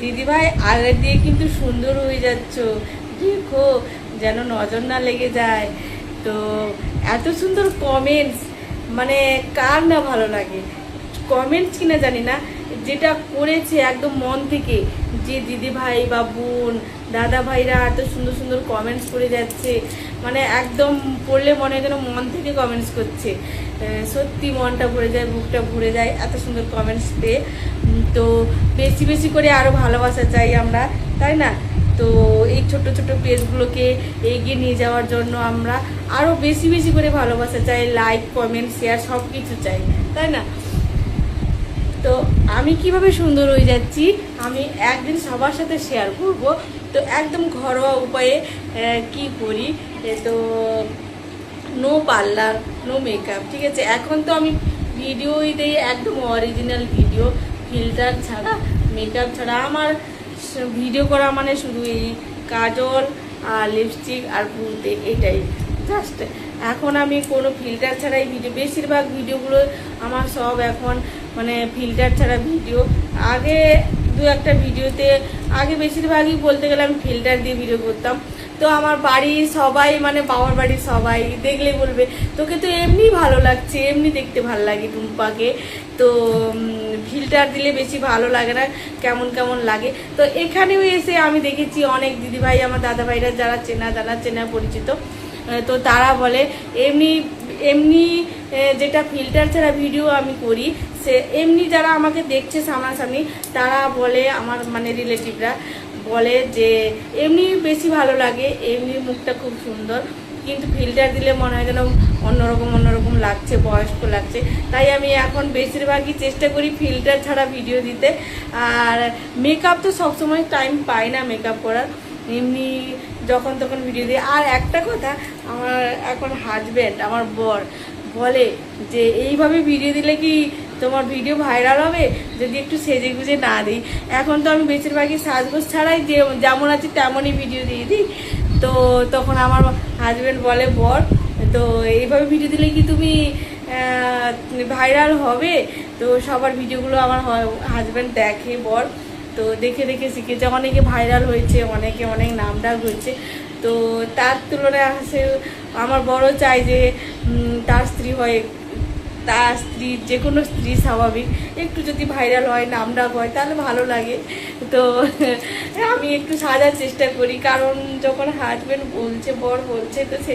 দিদিভাই আগের দিয়ে কিন্তু সুন্দর হয়ে যাচ্ছ, দেখো যেন নজর না লেগে যায়। তো এত সুন্দর কমেন্টস, মানে কার না ভালো লাগে? কমেন্টস কিনা জানি না, যেটা করেছে একদম মন থেকে, যে দিদি ভাই বা বোন দাদা ভাইরা এত সুন্দর সুন্দর কমেন্টস করে যাচ্ছে, মানে একদম পড়লে মনে হয় যেন মন থেকে কমেন্টস করছে। সত্যি মনটা ভরে যায়, বুকটা ভরে যায় এত সুন্দর কমেন্টস পেয়ে। তো বেশি বেশি করে আরও ভালোবাসা চাই আমরা, তাই না? তো এই ছোট ছোট পেজগুলোকে এগিয়ে নিয়ে যাওয়ার জন্য আমরা আরও বেশি বেশি করে ভালোবাসা চাই, লাইক কমেন্ট শেয়ার সব কিছু চাই, তাই না? তো আমি কিভাবে সুন্দর হয়ে যাচ্ছি আমি একদিন সবার সাথে শেয়ার করব। তো একদম ঘরোয়া উপায়ে কি করি, তো নো পার্লার, নো মেকআপ, ঠিক আছে? এখন তো আমি ভিডিওই দিই একদম অরিজিনাল ভিডিও, ফিল্টার ছাড়া, মেকআপ ছাড়া। আমার ভিডিও করা মানে শুধু এই কাজল আর লিপস্টিক আর ভুলতে, এটাই জাস্ট। এখন আমি কোনো ফিল্টার ছাড়াই ভিডিও, বেশিরভাগ ভিডিওগুলো আমার সব এখন মানে ফিল্টার ছাড়া ভিডিও। আগে দু একটা ভিডিওতে, আগে বেশিরভাগই বলতে গেলে আমি ফিল্টার দিয়ে ভিডিও করতাম। তো আমার বাড়ির সবাই, মানে বাবার বাড়ির সবাই দেখলে বলবে তোকে তো এমনি ভালো লাগছে, এমনি দেখতে ভালো লাগে টুম্পাকে, তো ফিল্টার দিলে বেশি ভালো লাগে না, কেমন কেমন লাগে। তো এখানেও এসে আমি দেখেছি অনেক দিদিভাই, আমার দাদা ভাইরা যারা চেনা পরিচিত, তো তারা বলে এমনি এমনি যেটা ফিল্টার ছাড়া ভিডিও আমি করি, সে এমনি যারা আমাকে দেখছে সামনাসামনি, তারা বলে, আমার মানে রিলেটিভরা বলে যে এমনি বেশি ভালো লাগে, এমনি মুখটা খুব সুন্দর, কিন্তু ফিল্টার দিলে মনে হয় যেন অন্যরকম লাগছে, বয়স্ক লাগছে। তাই আমি এখন বেশিরভাগই চেষ্টা করি ফিল্টার ছাড়া ভিডিও দিতে। আর মেকআপ তো সবসময় টাইম পাই না মেকআপ করার, এমনি যখন তখন ভিডিও দিই। আর একটা কথা, আমার এখন হাজব্যান্ড, আমার বর বলে যে এইভাবে ভিডিও দিলে কি তোমার ভিডিও ভাইরাল হবে যদি একটু সেজে গুজে না দিই? এখন তো আমি বেশিরভাগই সাজগোজ ছাড়াই যে যেমন আছি তেমনই ভিডিও দিয়ে দিই। তো তখন আমার হাজব্যান্ড বলে, বর তো এইভাবে ভিডিও দিলে কি তুমি ভাইরাল হবে? তো সবার ভিডিওগুলো আমার হাজব্যান্ড দেখে, বর, তো দেখে দেখে শিখেছে, অনেকে ভাইরাল হয়েছে, অনেকে অনেক নামডাক হয়েছে। তো তার তুলনায় আসে আমার বড় চাই যে তার স্ত্রী হয়, তার স্ত্রী, যে কোনো স্ত্রী স্বাভাবিক একটু যদি ভাইরাল হয়, নামডাক হয়, তাহলে ভালো লাগে। তো আমি একটু সাজার চেষ্টা করি, কারণ যখন হাজব্যান্ড বলছে, বর বলছে, তো